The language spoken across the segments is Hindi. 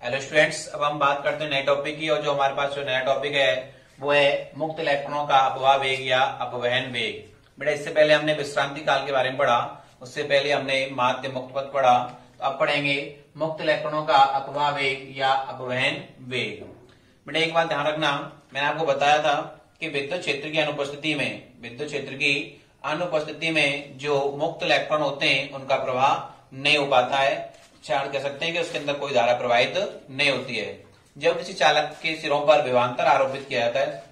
हेलो स्टूडेंट्स, अब हम बात करते हैं नए टॉपिक की। और जो हमारे पास जो नया टॉपिक है वो है मुक्त इलेक्ट्रॉनों का अपवाह वेग या अपवहन वेग। बेटा इससे पहले हमने विश्रांति काल के बारे में पढ़ा, उससे पहले हमने माध्य मुक्त पथ पढ़ा। तो अब पढ़ेंगे मुक्त इलेक्ट्रॉनों का अपवाह वेग या अपवहन वेग। बेटा एक बात ध्यान रखना, मैंने आपको बताया था कि विद्युत क्षेत्र की अनुपस्थिति में जो मुक्त इलेक्ट्रॉन होते हैं उनका प्रवाह नहीं हो पाता है। चार्ज कह सकते हैं कि उसके अंदर कोई धारा प्रवाहित नहीं होती है। जब किसी चालक के सिरों पर विभवांतर आरोपित किया जाता है,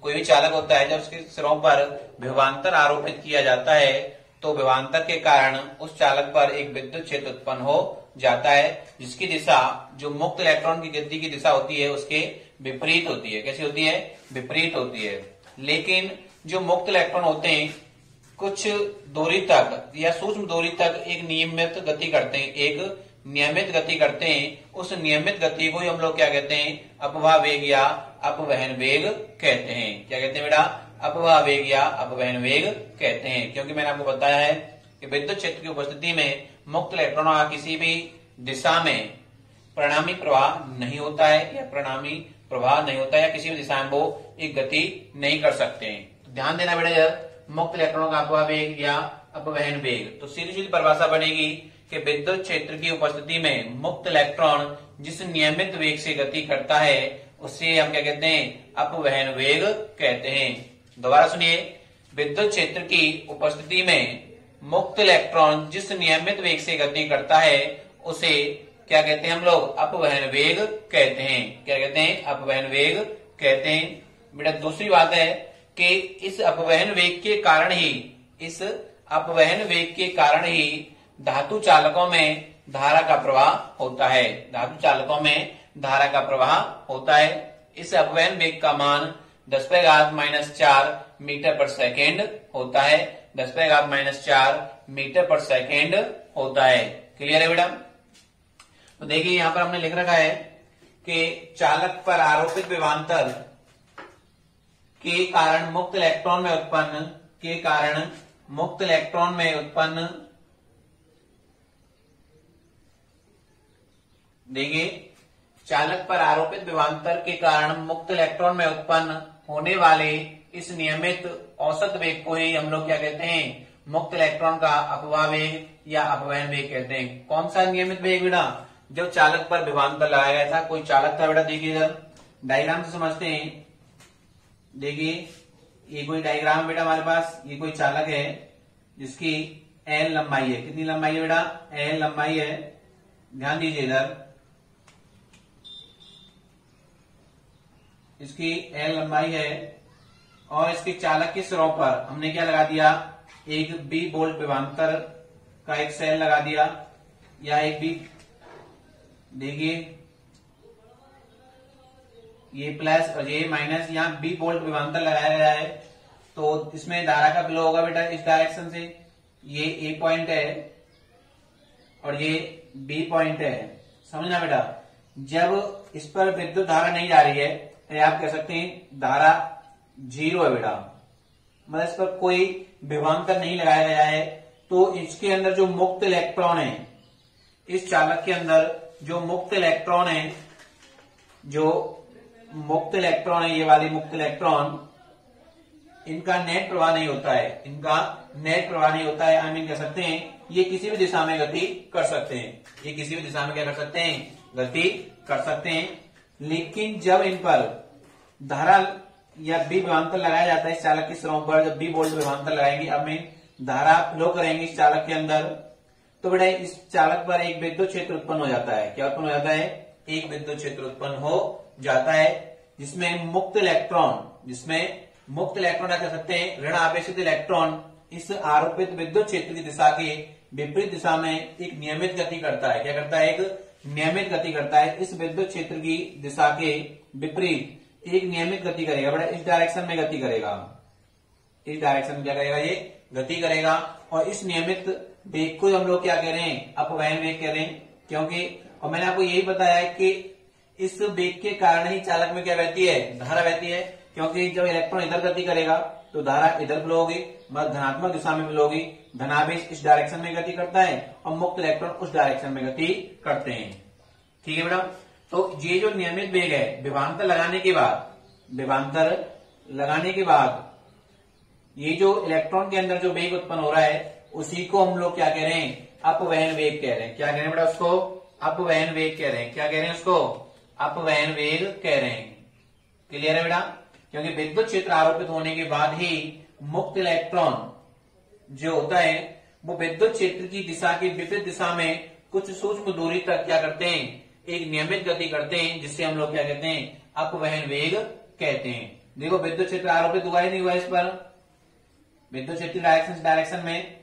कोई भी चालक होता है, जब उसके सिरों पर विभवांतर आरोपित किया जाता है तो विभवांतर के कारण उस चालक पर एक विद्युत क्षेत्र उत्पन्न हो जाता है, जिसकी दिशा जो मुक्त इलेक्ट्रॉन की गति की दिशा होती है उसके विपरीत होती है। कैसी होती है? विपरीत होती है। लेकिन जो मुक्त इलेक्ट्रॉन होते हैं कुछ दूरी तक या सूक्ष्म दूरी तक एक नियमित गति करते हैं, उस नियमित गति को ही हम लोग क्या कहते हैं? अपवाह वेग या अपवहन वेग कहते हैं। क्या कहते हैं बेटा? अपवाह वेग या अपवहन वेग कहते हैं। क्योंकि मैंने आपको बताया है कि विद्युत क्षेत्र की उपस्थिति में मुक्त इलेक्ट्रॉनों का किसी भी दिशा में परिणामी प्रवाह नहीं होता है या किसी भी दिशा में वो एक गति नहीं कर सकते हैं। तो ध्यान देना बेटा यार, मुक्त इलेक्ट्रॉनों का अपवाह वेग या अपवहन वेग। तो सीधी सीधी परिभाषा बनेगी कि विद्युत क्षेत्र की उपस्थिति में मुक्त इलेक्ट्रॉन जिस नियमित वेग से गति करता है उससे हम क्या कहते हैं? अपवहन वेग कहते हैं। दोबारा सुनिए, विद्युत क्षेत्र की उपस्थिति में मुक्त इलेक्ट्रॉन जिस नियमित वेग से गति करता है उसे क्या कहते हैं हम लोग? अपवहन वेग कहते हैं। क्या कहते हैं? अपवहन वेग कहते हैं। बेटा दूसरी बात है कि इस अपवहन वेग के कारण ही धातु चालकों में धारा का प्रवाह होता है। इस अपवहन वेग का मान 10⁻⁴ मीटर पर सेकेंड होता है। 10⁻⁴ मीटर पर सेकेंड होता है। क्लियर है बेटा? तो देखिए यहां पर हमने लिख रखा है कि चालक पर आरोपित विभवांतर के कारण मुक्त इलेक्ट्रॉन में उत्पन्न देखिए चालक पर आरोपित विभवांतर के कारण मुक्त इलेक्ट्रॉन में उत्पन्न होने वाले इस नियमित औसत वेग को ही हम लोग क्या कहते हैं? मुक्त इलेक्ट्रॉन का अपवाह वेग या अपवहन वेग कहते हैं। कौन सा नियमित वेग बेटा? जब चालक पर विभवांतर लगाया गया था, कोई चालक था बेटा, देखिए इधर डायग्राम से समझते हैं। देखिए ये कोई डायग्राम है बेटा हमारे पास, ये कोई चालक है जिसकी L लंबाई है। कितनी लंबाई है बेटा? L लंबाई है। ध्यान दीजिए इधर, इसकी L लंबाई है और इसके चालक के सिरों पर हमने क्या लगा दिया? एक B वोल्ट विभवांतर का एक सेल लगा दिया या एक B, देखिए ये प्लस और ये माइनस, यहाँ B वोल्ट विभवांतर लगाया गया है। तो इसमें धारा का फ्लो होगा बेटा इस डायरेक्शन से। ये A पॉइंट है और ये B पॉइंट है। समझना बेटा, जब इस पर विद्युत धारा नहीं जा रही है तो आप कह सकते हैं धारा 0 है बेटा, मतलब इस पर कोई विभवांतर नहीं लगाया गया है। तो इसके अंदर जो मुक्त इलेक्ट्रॉन है, इस चालक के अंदर जो मुक्त इलेक्ट्रॉन है, ये वाले मुक्त इलेक्ट्रॉन, इनका नेट प्रवाह नहीं होता है। आई मीन कह सकते हैं ये किसी भी दिशा में गति कर सकते हैं। लेकिन जब इन पर धारा या B विभवांतर लगाया जाता है इस चालक के सिरों पर, जब B वोल्ट विभवांतर लगाएंगे, अब में धारा फ्लो करेंगे इस चालक के अंदर, तो बेटा इस चालक पर एक विद्युत क्षेत्र उत्पन्न हो जाता है। क्या उत्पन्न हो जाता है? एक विद्युत क्षेत्र उत्पन्न हो जाता है जिसमें मुक्त इलेक्ट्रॉन क्या कह सकते हैं? ऋण आवेशित इलेक्ट्रॉन इस आरोपित विद्युत क्षेत्र की दिशा के विपरीत दिशा में एक नियमित गति करता है। क्या करता है? एक नियमित गति करता है। इस विद्युत क्षेत्र की दिशा के विपरीत एक नियमित गति करेगा बेटा, इस डायरेक्शन में गति करेगा। इस डायरेक्शन में क्या करेगा? ये गति करेगा। और इस नियमित वेग को हम लोग क्या कह रहे हैं? अपवहन वेग कह रहे हैं। क्योंकि और मैंने आपको यही बताया है कि इस वेग के कारण ही चालक में क्या बहती है? धारा बहती है। क्योंकि जब इलेक्ट्रॉन इधर गति करेगा तो धारा इधर फ्लो होगी, मतलब धनात्मक दिशा में फ्लो होगी। धनावेश इस डायरेक्शन में गति करता है और मुक्त इलेक्ट्रॉन उस डायरेक्शन में गति करते हैं। ठीक है बेटा, तो ये जो नियमित वेग है, विभवांतर लगाने के बाद ये जो इलेक्ट्रॉन के अंदर जो वेग उत्पन्न हो रहा है उसी को हम लोग क्या कह रहे हैं, अपवहन वेग कह रहे हैं। क्या कह रहे हैं बेटा उसको, अपवहन वेग कह रहे हैं। क्या कह रहे हैं उसको, अपवहन वेग कह रहे हैं। क्लियर है बेटा, क्योंकि विद्युत क्षेत्र आरोपित होने के बाद ही मुक्त इलेक्ट्रॉन जो होता है वो विद्युत क्षेत्र की दिशा की विपरीत दिशा में कुछ सूक्ष्म दूरी तक क्या करते हैं, एक नियमित गति करते हैं, जिससे हम लोग क्या कहते हैं, अपवहन वेग कहते हैं। देखो विद्युत क्षेत्र आरोपित हुआ ही नहीं हुआ इस पर, विद्युत क्षेत्र डायरेक्शन में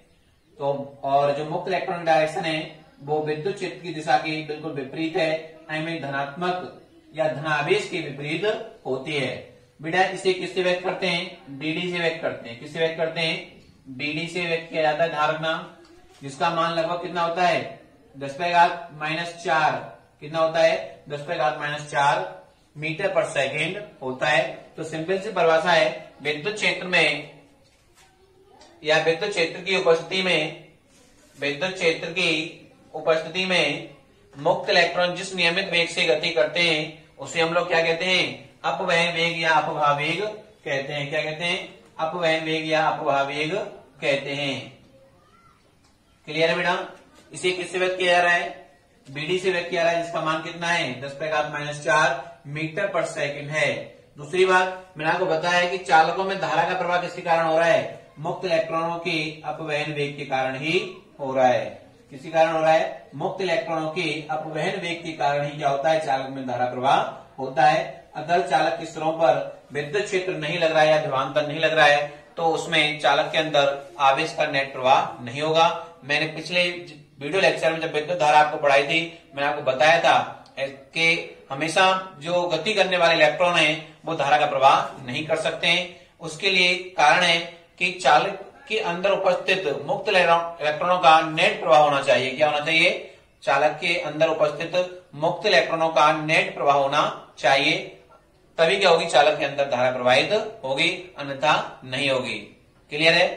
तो, और जो मुक्त इलेक्ट्रॉन डायरेक्शन है वो विद्युत क्षेत्र की दिशा की बिल्कुल विपरीत है, आई मीन धनात्मक या धनावेश के विपरीत होती है। बेटा इसे किससे व्यक्त करते हैं, डीडी से व्यक्त करते हैं। किससे व्यक्त करते हैं, डीडी से व्यक्त किया जाता है धारक नाम, जिसका मान लगभग कितना होता है, 10⁻⁴ कितना होता है, 10⁻⁴ मीटर पर सेकेंड होता है। तो सिंपल सी परिभाषा है, विद्युत क्षेत्र में या विद्युत क्षेत्र की उपस्थिति में मुक्त इलेक्ट्रॉन जिस नियमित वेग से गति करते हैं उसे हम लोग क्या कहते हैं, अपवहन वेग या अपवाह वेग कहते हैं। क्या कहते हैं, अपवहन वेग या अपवाह वेग कहते हैं। क्लियर है बेटा, इसे किससे व्यक्त किया जा रहा है, बीडी से व्यक्त किया जा रहा है, जिसका मान कितना है, 10⁻⁴ मीटर पर सेकंड है। दूसरी बात मैंने आपको बताया कि चालकों में धारा का प्रवाह किसके कारण हो रहा है, मुक्त इलेक्ट्रॉनों के अपवहन वेग के कारण ही हो रहा है। किसी कारण हो रहा है, मुक्त इलेक्ट्रॉनों के अपवहन वेग के कारण ही क्या होता है, चालक में धारा प्रवाह होता है। अगर चालक के सिरों पर विद्युत क्षेत्र नहीं लग रहा है या विभवांतर नहीं लग रहा है तो उसमें चालक के अंदर आवेश का नेट प्रवाह नहीं होगा। मैंने पिछले वीडियो लेक्चर में जब विद्युत धारा आपको पढ़ाई थी, मैंने आपको बताया था कि हमेशा जो गति करने वाले इलेक्ट्रॉन है वो धारा का प्रवाह नहीं कर सकते हैं। उसके लिए कारण है कि चालक के अंदर उपस्थित मुक्त इलेक्ट्रॉनों का नेट प्रवाह होना चाहिए। क्या होना चाहिए, चालक के अंदर उपस्थित मुक्त इलेक्ट्रॉनों का नेट प्रवाह होना चाहिए, तभी क्या होगी, चालक के अंदर धारा प्रवाहित होगी, अन्यथा नहीं होगी। क्लियर है,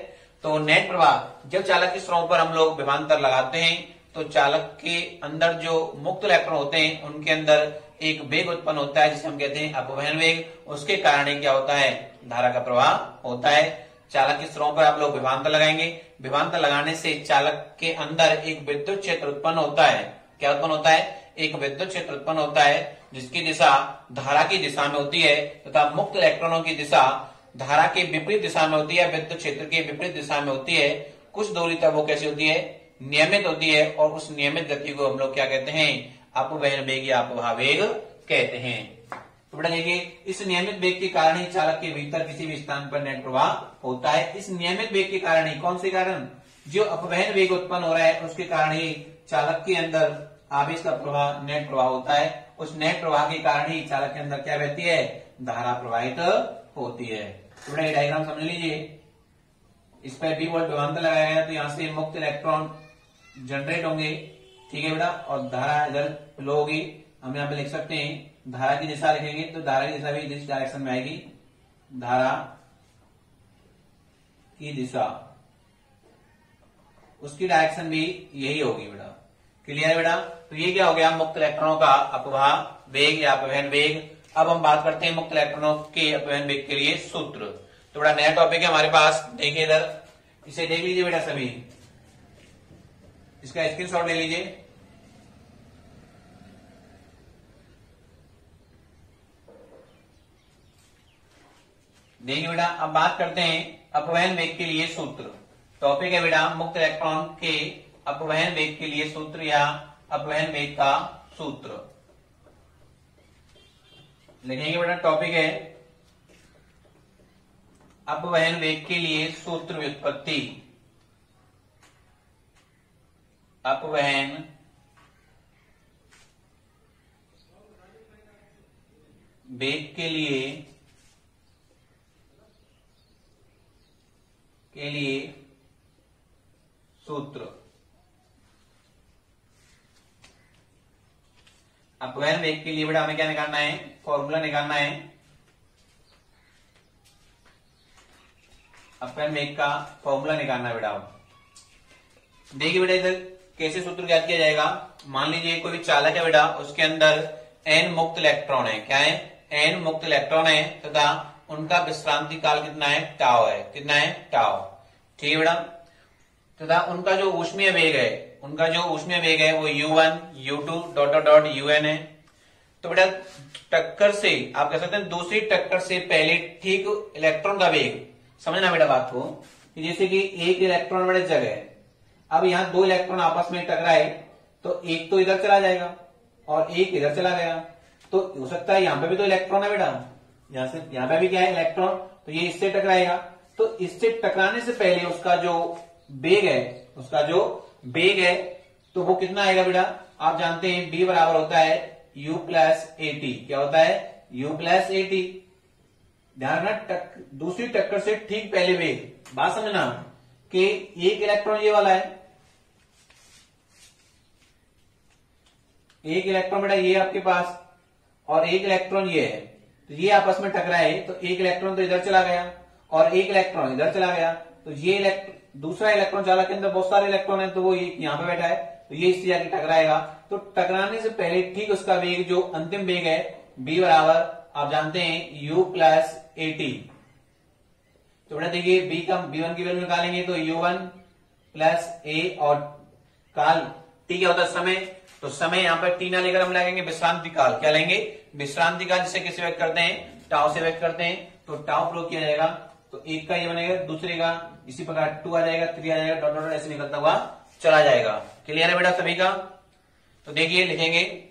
तो नेट प्रवाह जब चालक के सिरों पर हम लोग विभवांतर लगाते हैं तो चालक के अंदर जो मुक्त इलेक्ट्रॉन होते हैं उनके अंदर एक वेग उत्पन्न होता है जिसे हम कहते हैं अपवहन वेग। उसके कारण ही क्या होता है, धारा का प्रवाह होता है। चालक के सिरों पर आप लोग विभवांतर लगाएंगे, विभवांतर लगाने से चालक के अंदर एक विद्युत क्षेत्र उत्पन्न होता है। क्या उत्पन्न होता है, एक विद्युत क्षेत्र उत्पन्न होता है जिसकी दिशा धारा की दिशा में होती है तथा मुक्त इलेक्ट्रॉनों की दिशा धारा के विपरीत दिशा में होती है, विद्युत क्षेत्र के विपरीत दिशा में होती है। कुछ दूरी तक वो कैसी होती है, नियमित होती है, और उस नियमित गति को हम लोग क्या कहते हैं, अपवहन वेग या अपवाह वेग कहते हैं। तो बेटा देखिए, इस नियमित वेग के कारण ही चालक के भीतर किसी भी स्थान पर नेट प्रवाह होता है। इस नियमित वेग के कारण ही, कौन से कारण, जो अपवहन वेग उत्पन्न हो रहा है उसके कारण ही चालक के अंदर आवेश का प्रवाह, नेट प्रवाह होता है। उस नेट प्रवाह के कारण ही चालक के अंदर क्या बहती है, धारा प्रवाहित होती है। तो बेटा ये डायग्राम समझ लीजिए, इस पर बी वोल्ट विभवांतर लगाया गया तो यहाँ से मुक्त इलेक्ट्रॉन जनरेट होंगे, ठीक है बेटा, और धारा इधर फ्लो होगी। हम यहाँ पे लिख सकते हैं धारा की दिशा लिखेंगे तो धारा की दिशा भी इस डायरेक्शन में आएगी, धारा की दिशा उसकी डायरेक्शन भी यही होगी बेटा। क्लियर है बेटा, तो ये क्या हो गया, मुक्त इलेक्ट्रॉनों का अपवाह वेग या अपवहन वेग। अब हम बात करते हैं मुक्त इलेक्ट्रॉनों के अपवहन वेग के लिए सूत्र। तो बड़ा नया टॉपिक है हमारे पास, देखिए इधर, इसे देख लीजिए बेटा सभी, इसका स्क्रीनशॉट ले लीजिए। देखिए बेटा, अब बात करते हैं अपवहन वेग के लिए सूत्र। टॉपिक है बेटा मुक्त इलेक्ट्रॉन के अपवहन वेग के लिए सूत्र या अपवहन वेग का सूत्र लिखेंगे बेटा। टॉपिक है अपवहन वेग के लिए सूत्र व्युत्पत्ति। अपवहन वेग के लिए सूत्र। अपवहन वेग के लिए बेटा हमें क्या निकालना है, फॉर्मूला निकालना है। अपवहन वेग का फॉर्मूला निकालना है बेटा। देखिए बेटा इधर कैसे सूत्र ज्ञात किया जाएगा। मान लीजिए कोई भी चालक है बेटा, उसके अंदर एन मुक्त इलेक्ट्रॉन है। क्या है? एन मुक्त इलेक्ट्रॉन है तथा उनका विश्रांति काल कितना है? टाउ है। कितना है? टाउ। ठीक है बेटा। तथा उनका जो ऊष्मीय वेग है, उनका जो ऊष्मीय वेग है वो u1 u2 dot dot dot un है। तो बेटा टक्कर से आप कह सकते हैं दूसरी टक्कर से पहले ठीक इलेक्ट्रॉन का वेग, समझना बेटा बात को, कि जैसे कि एक इलेक्ट्रॉन बड़े जगह है, अब यहाँ दो इलेक्ट्रॉन आपस में टकराए तो एक तो इधर चला जाएगा और एक इधर चला गया, तो हो सकता है यहाँ पे भी तो इलेक्ट्रॉन है बेटा, यहाँ से यहाँ पे भी क्या है? इलेक्ट्रॉन। तो ये इससे टकराएगा, तो इससे टकराने से पहले उसका जो वेग है, उसका जो वेग है तो वो कितना आएगा बेटा? आप जानते हैं b बराबर होता है u प्लस एटी। क्या होता है? u plus eighty. ध्यान रखना दूसरी टक्कर से ठीक पहले वेग, बात समझना कि एक इलेक्ट्रॉन ये वाला है, एक इलेक्ट्रॉन बेटा ये आपके पास और एक इलेक्ट्रॉन ये है, तो ये आपस में टकराए तो एक इलेक्ट्रॉन तो इधर चला गया और एक इलेक्ट्रॉन इधर चला गया, तो ये दूसरा इलेक्ट्रॉन चालक के अंदर बहुत सारे इलेक्ट्रॉन है तो वो यहाँ पे बैठा है, तो ये इससे जाके टकराएगा। तो टकराने से पहले ठीक उसका वेग जो अंतिम वेग है b बराबर आप जानते हैं u प्लस एटी। तो बेटा देखिए b1 की वैल्यू निकालेंगे तो u1 प्लस a और काल t क्या होता है? समय। तो समय यहाँ पर t ना लेकर हम लगेंगे विश्रांति काल। क्या लेंगे? विश्रांति काल, जिसे किसे व्यक्त करते हैं? टाउ से व्यक्त करते हैं। तो टाउ प्रयोग किया जाएगा तो एक का ये बनेगा, दूसरे का इसी प्रकार 2 आ जाएगा, 3 आ जाएगा, डॉट डॉट ऐसे निकलता हुआ चला जाएगा। क्लियर है बेटा सभी का? तो देखिए लिखेंगे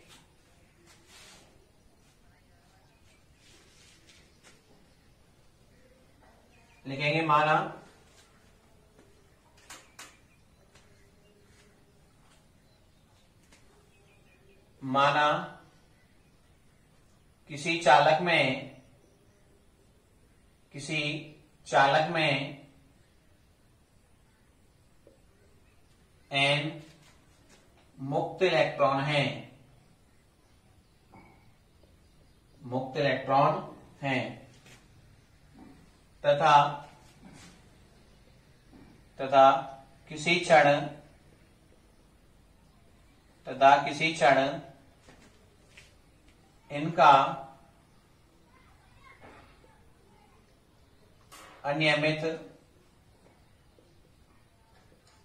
माना किसी चालक में n मुक्त इलेक्ट्रॉन हैं तथा किसी क्षण इनका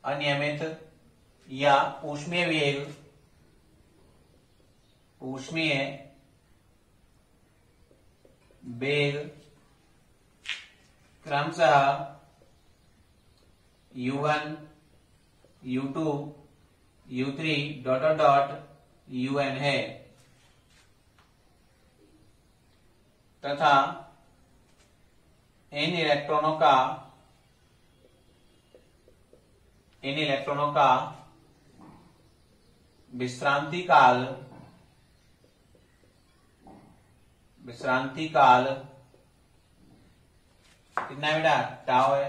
अनियमित या ऊष्मीय वेग क्रमशः u1 u2 u3 dot dot dot un है तथा इन इलेक्ट्रॉनों का विश्रांति काल कितना है बेटा? टाउ है।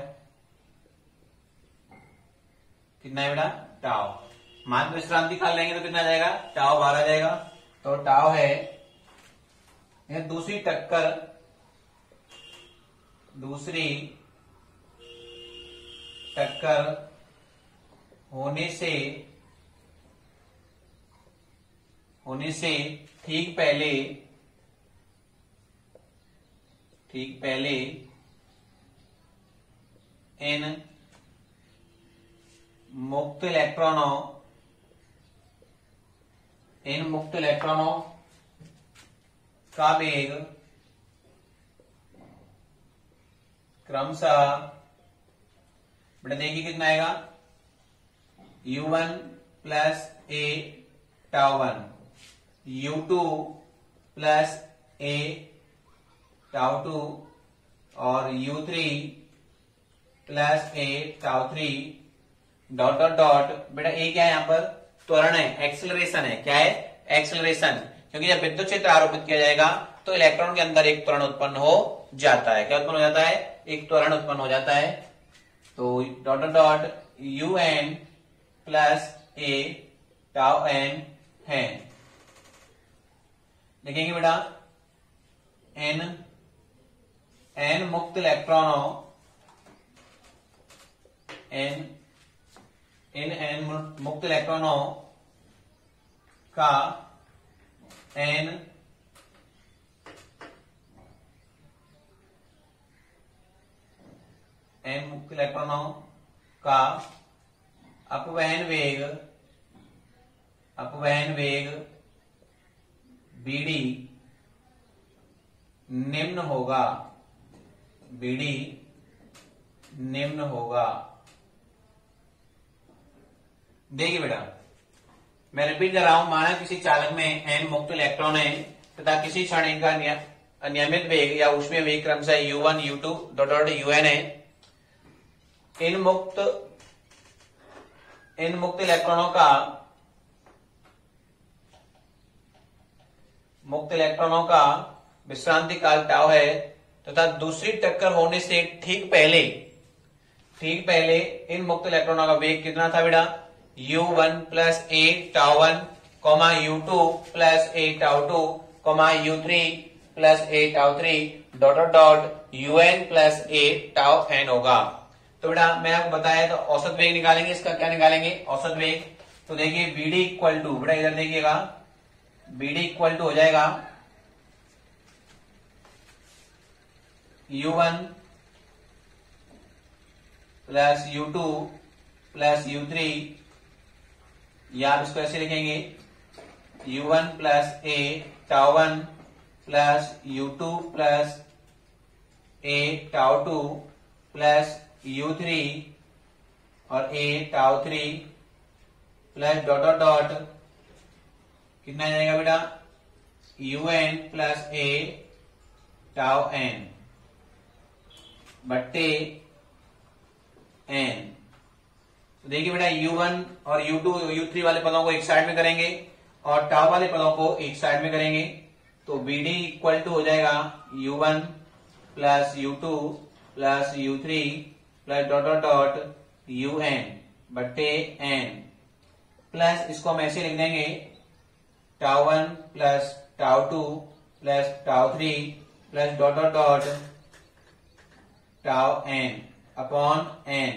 कितना है बेटा? टाउ। मान विश्रांति काल लेंगे तो कितना जाएगा? टाउ बाहर आ जाएगा। तो टाउ है यह दूसरी टक्कर होने से ठीक पहले इन मुक्त इलेक्ट्रॉनों का वेग क्रमशः बेटा देखिए कितना आएगा? u1 plus a tau, u2 plus a tau और u3 plus a tau dot dot dot. बेटा a क्या है? यहाँ पर त्वरण है, एक्सेलरेशन है। क्या है? एक्सेलरेशन। क्योंकि जब विद्युत क्षेत्र आरोपित किया जाएगा तो इलेक्ट्रॉन के अंदर एक त्वरण उत्पन्न हो जाता है। क्या उत्पन्न हो जाता है? एक त्वरण उत्पन्न हो जाता है। तो dot dot dot un plus a tau n है। देखेंगे बेटा n मुक्त इलेक्ट्रॉनों का n n मुक्त इलेक्ट्रॉनों का अपवहन वेग BD निम्न होगा। देखिए बेटा, मैं रिपीट कर रहा हूं। माना किसी चालक में n मुक्त इलेक्ट्रॉन है तथा किसी क्षण इनका अनियमित वेग या ऊष्मीय वेग क्रमशः U1, U2 UN है। इन मुक्त इलेक्ट्रॉनों का विश्रांति काल टाउ है तथा दूसरी टक्कर होने से ठीक पहले इन मुक्त इलेक्ट्रॉनों का वेग कितना था बेटा? U1 plus a tau 1, U2 plus a tau 2, U3 plus a tau 3 UN plus a tau n होगा। तो बेटा मैंने आपको बताया, तो औसत वेग निकालेंगे। इसका क्या निकालेंगे? औसत वेग। तो देखिए BD इक्वल टू, बेटा इधर देखिएगा, BD इक्वल टू हो जाएगा U1 plus U2 plus U3, या आप इसको ऐसे लिखेंगे U1 plus a tau 1 plus U2 plus a tau 2 plus U3 और a टाउ 3 प्लस कितना आ जाएगा बेटा? UN plus a tau n बट्टे n। तो देखिए बेटा U1 और U2 U3 वाले पदों को एक साइड में करेंगे और टाउ वाले पदों को एक साइड में करेंगे। तो BD इक्वल टू हो जाएगा U1 plus U2 plus U3 plus UN बट्टे n, प्लस इसको हम ऐसे लिख देंगे tau 1 plus tau 2 plus tau 3 plus tau n upon n।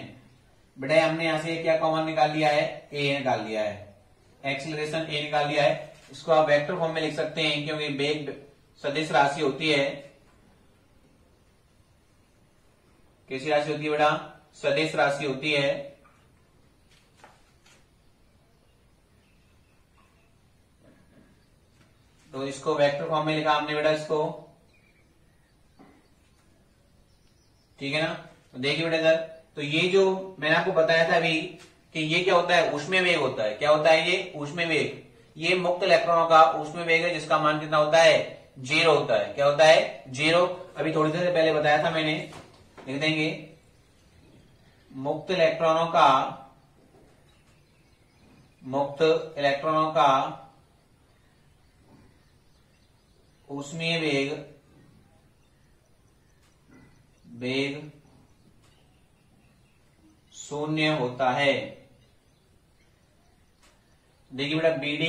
बेटा हमने यहां से क्या कॉमन निकाल लिया है? a निकाल लिया है, एक्सीलरेशन a निकाल लिया है। इसको आप वेक्टर फॉर्म में लिख सकते हैं क्योंकि वेग सदिश राशि होती है। कैसी राशि होती है बेटा? सदिश राशि होती है। तो इसको वेक्टर फॉर्म में लिखा हमने बेटा इसको, ठीक है ना। तो देखिए बेटा इधर, तो ये जो मैंने आपको बताया था अभी कि ये क्या होता है? ऊष्मीय वेग होता है। क्या होता है ये? ऊष्मीय वेग। ये मुक्त इलेक्ट्रॉनों का ऊष्मीय वेग है जिसका मान कितना होता है? 0 होता है। क्या होता है? 0। अभी थोड़ी देर पहले बताया था मैंने, लिख देंगे मुक्त इलेक्ट्रॉनों का ऊष्मीय वेग 0 होता है। देखिए बेटा BD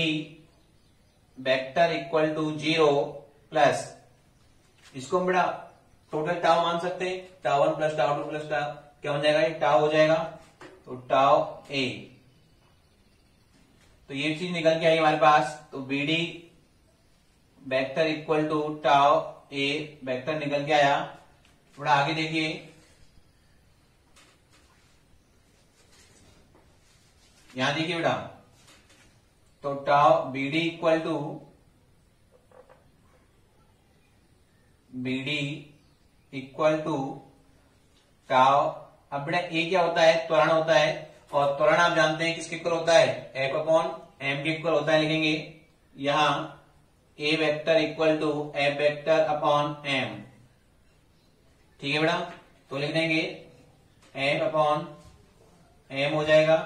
vector equal to 0 plus, इसको हम बेटा टोटल टाउ मान सकते हैं। Tau 1 plus tau 2 plus tau, क्या हो जाएगा? ये टाउ हो जाएगा, तो टाउ a। तो ये चीज निकल के आई हमारे पास। तो BD vector equal to tau a vector निकल के आया। थोड़ा आगे देखिए, यहां देखिए बेटा, तो tau BD equal to tau. अब बेटा ए क्या होता है? त्वरण होता है, और त्वरण आप जानते हैं किसके इक्वल होता है? F अपॉन m के इक्वल होता है। लिखेंगे यहां a vector equal to F vector upon m, ठीक है बेटा। तो लिख देंगे F अपॉन m हो जाएगा।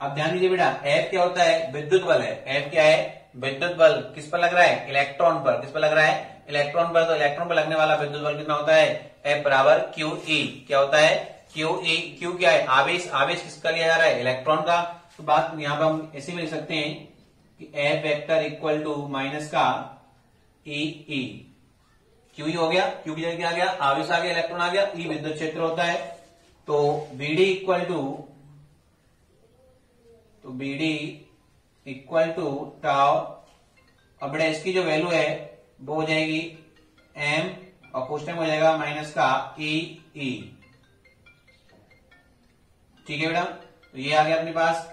अब ध्यान दीजिए बेटा, F क्या होता है? विद्युत बल है। F क्या है? विद्युत बल। किस पर लग रहा है? इलेक्ट्रॉन पर। किस पर लग रहा है? इलेक्ट्रॉन पर। तो इलेक्ट्रॉन पर लगने वाला विद्युत बल कितना होता है? F बराबर QE। क्या होता है? QE। Q क्या है? आवेश। आवेश किसका लिया जा रहा है? इलेक्ट्रॉन का। तो बात यहां पर हम ऐसे भी लिख सकते हैं कि F vector equal to minus का EE। QE हो गया, Q की जगह क्या आ गया? आवेश आ गया, इलेक्ट्रॉन आ गया, E विद्युत क्षेत्र होता है। तो BD इक्वल टू टाउ। अब बेटा इसकी जो वैल्यू है वो हो जाएगी m, और क्वेश्चन हो जाएगा माइनस का EE। ठीक है बेटा, तो ये आ गया अपने पास।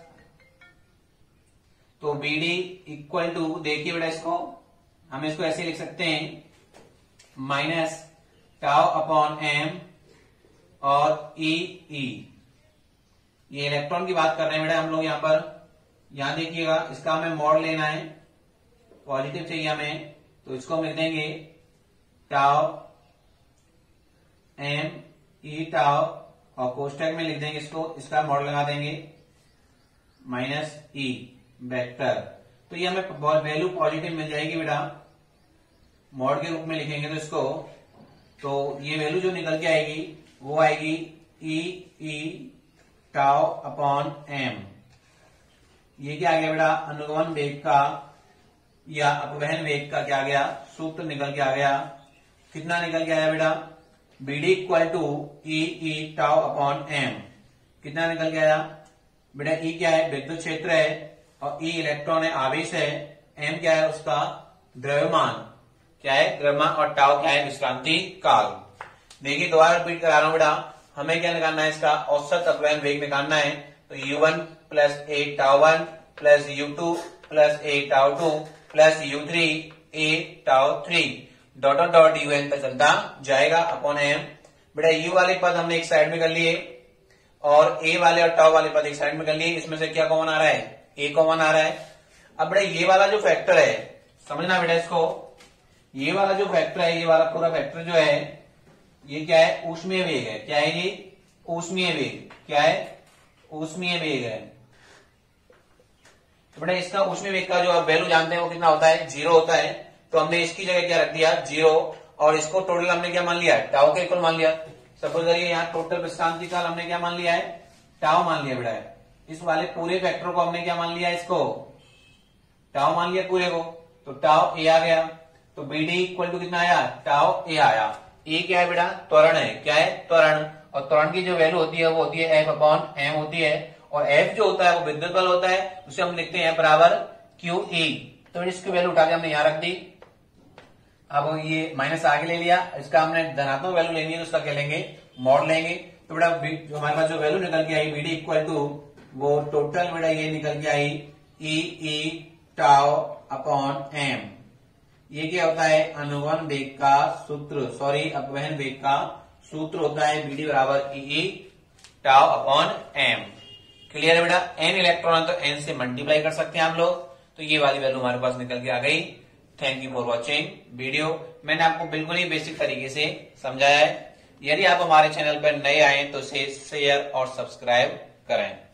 तो बी डी इक्वल टू, देखिए बेटा इसको हम इसको ऐसे लिख सकते हैं, माइनस टाउ अपॉन एम और ई ई। ये इलेक्ट्रॉन की बात कर रहे हैं बेटा हम लोग यहाँ पर। यहां देखिएगा इसका हमें मॉड लेना है, पॉजिटिव चाहिए हमें, तो इसको हम लिख देंगे टाउ एम ई टाउ और कोष्टक में लिख देंगे इसको, इसका मॉड लगा देंगे माइनस ई वेक्टर। तो ये हमें वैल्यू पॉजिटिव मिल जाएगी बेटा, मॉड के रूप में लिखेंगे तो इसको, तो ये वैल्यू जो निकल के आएगी वो आएगी ई ई टाउ अपॉन एम। ये क्या आ गया बेटा, अनुगमन वेग का या अपवहन वेग का क्या आ गया, सूत्र निकल के आ गया। कितना निकल के आया बेटा, B D equal to E E tau upon M. कितना निकल के आया बेटा, ई क्या है, विद्युत क्षेत्र है, और ई इलेक्ट्रॉन है, आवेश है, एम क्या है उसका द्रव्यमान, क्या है द्रव्यमान, और टाउ क्या है विश्रांति काल। देखिए दोबारा रिपीट करा रहा हूं बेटा, हमें क्या निकालना है, इसका औसत अपवहन वेग निकालना है। तो u1 प्लस ए टाउ 1 प्लस u2 प्लस ए टाउ 2 प्लस u3 ए टाउ 3 डॉट डॉट un तक चलता जाएगा अपॉन एम। बेटा u वाले पद हमने एक साइड में कर लिए और a वाले और टाउ वाले पद एक साइड में कर लिए। इसमें से क्या कॉमन आ रहा है, a कॉमन आ रहा है। अब बेटा ये वाला जो फैक्टर है, समझना बेटा इसको, ये वाला जो फैक्टर है, ये वाला पूरा फैक्टर जो है, ये क्या है, ऊष्मीय वेग है। क्या है ये, ऊष्मीय वेग। क्या है, ऊष्मीय वेग है। तो बेटा इसका ऊष्मीय वेग का जो आप वैल्यू जानते हैं वो कितना होता है, 0 होता है। तो हमने इसकी जगह क्या रख दिया, 0, और इसको टोटल हमने क्या मान लिया, टाउ के इक्वल मान लिया। सपोज करिए यहाँ टोटल विश्रांति काल हमने क्या मान लिया है, टाउ मान लिया बेटा। इस वाले पूरे फैक्टर को हमने क्या मान लिया, इसको टाउ मान लिया पूरे को, तो टाउ ए आ गया। तो बी डी इक्वल टू कितना आया, टाउ ए आया। ए क्या है बेटा, त्वरण है। क्या है, त्वरण। और त्वरण की जो वैल्यू होती है वो होती है एफ अपॉन एम होती है, और एफ जो होता है वो विद्युत बल होता है, उसे हम लिखते हैं बराबर क्यू ई। तो इसकी वैल्यू उठा के हमने यहां रख दी। अब ये माइनस आगे ले लिया, इसका हमने धनात्मक वैल्यू लेनी है तो उसका क्या लेंगे, मॉड लेंगे। तो बेटा जो हमारे पास जो वैल्यू निकल के आई बी डी इक्वल टू, वो टोटल बेटा ये निकल के आई ई ई टाउ अपॉन एम। ये क्या होता है, अनुगमन वेग का सूत्र, सॉरी अपवहन वेग का सूत्र होता है बी डी बराबर ई टाउ अपॉन एम। क्लियर है बेटा, एन इलेक्ट्रॉन तो एन से मल्टीप्लाई कर सकते हैं हम लोग। तो ये वाली वैल्यू हमारे पास निकल के आ गई। Thank you for watching video. मैंने आपको बिल्कुल ही बेसिक तरीके से समझाया है। यदि आप हमारे चैनल पर नए आए तो इसे शेयर और सब्सक्राइब करें।